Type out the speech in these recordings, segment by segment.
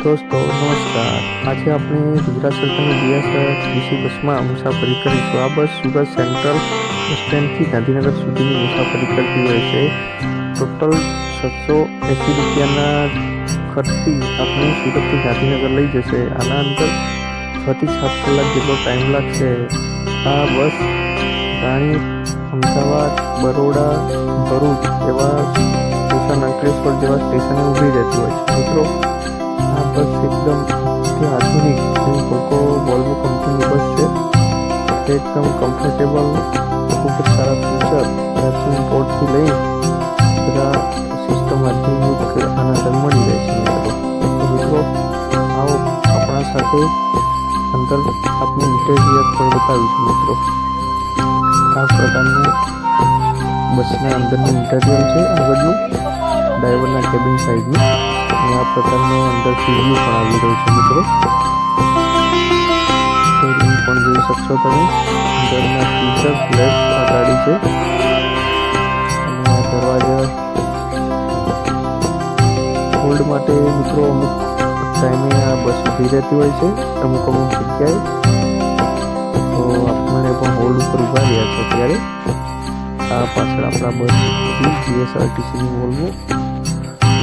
દોસ્તો નમસ્કાર। આજે આપણે ગુજરાત સરકારની બીએસઆરટીસી બસમાં મુસાફરી કરીશું। આ બસ સુરત સેન્ટ્રલ બસ સ્ટેન્ડથી ગાંધીનગર સુધીની મુસાફરી કરતી હોય છે। ટોટલ 780 રૂપિયાના ખર્ચથી આપણે સુરતથી ગાંધીનગર લઈ જશે। આના અંદર 6 થી 7 કલાક જેટલો ટાઈમ લાગશે। આ બસ રાણી, અમદાવાદ, બરોડા, ભરૂચ એવા સ્ટેશન, અંકલેશ્વર જેવા સ્ટેશને ઊભી રહેતી હોય છે। મિત્રો, આ બસ એકદમ આધુનિક લોકો વોલ્વો કંપનીની બસ છે। એકદમ કમ્ફર્ટેબલ, ખૂબ જ સારા ફીચર, ચાર્જિંગ પોર્ટથી લઈ બધા સિસ્ટમ આધુનિક આના અંદર મળી રહે છે। મિત્રો, આવો આપણા સાથે અંદર આપણે ઇન્ટેરિયર પર બતાવીશું। મિત્રો, આ પ્રકારનું બસના અંદરનું ઇન્ટેરિયર છે, આગળનું ડ્રાઈવરના કેબિન સાઈડનું, અને આ પ્રકારનો અંદરથી વ્યૂ પણ આવી રહ્યો છે। મિત્રો, સ્ટેરિંગ પણ જોઈ શકશો તમે। અંદરના ફીચર ગ્લાસ આ ગાડી છે, અને આ દરવાજા હોલ્ડ માટે મિત્રો અમુક ટાઈમે આ બસ ઊભી રહેતી હોય છે અમુક જગ્યાએ, તો આપણે પણ હોલ્ડ ઉપર ઊભા રહ્યા છે અત્યારે। આ પાછળ આપણા બસ બીએસઆરટીસીની વોલ્વો।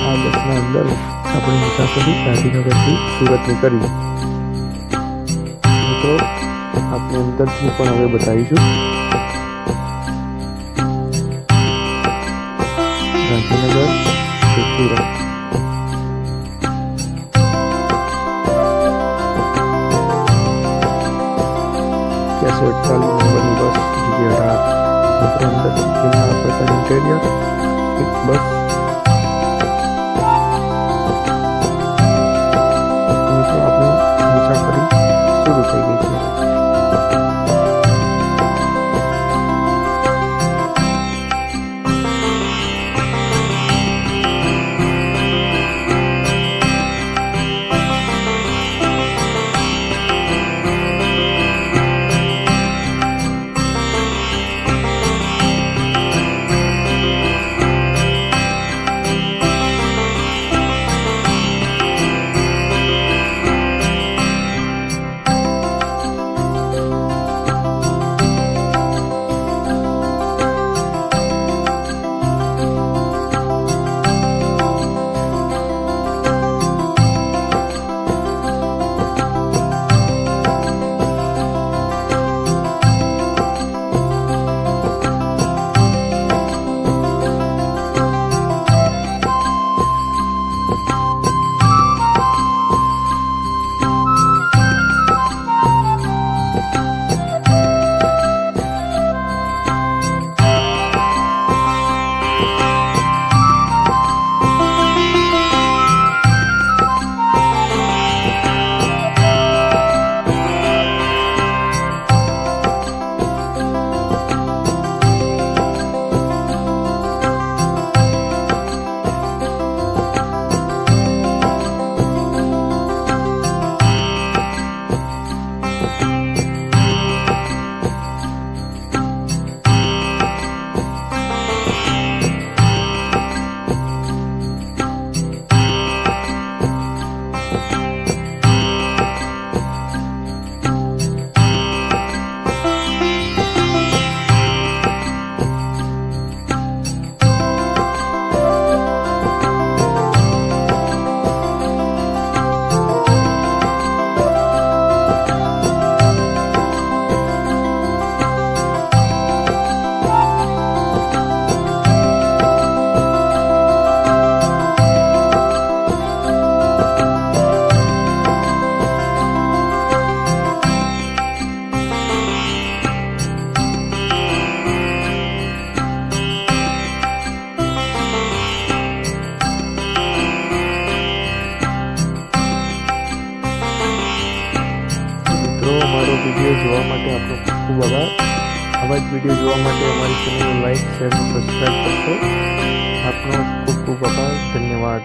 આ બસના અંદર આપણે મુસાફરી ગાંધીનગરથી સુરતની કરી। મિત્રો, આપણે અંદરથી પણ હવે બતાવીશું। ગાંધીનગર to સુરત। कैसे 48 नंबરની બસ GT18। મિત્રો, અંદરથી આ પ્રકારનું ઇન્ટેરિયર, એક બસ મુસાફરી શરૂ થઈ ગઈ છે। અમારો વિડીયો જોવા માટે આપનો ખૂબ ખૂબ આભાર। આવા જ વિડીયો જોવા માટે અમારી ચેનલને લાઈક, શેર અને સબસ્ક્રાઈબ કરશો। આપનો ખૂબ ખૂબ આભાર, ધન્યવાદ।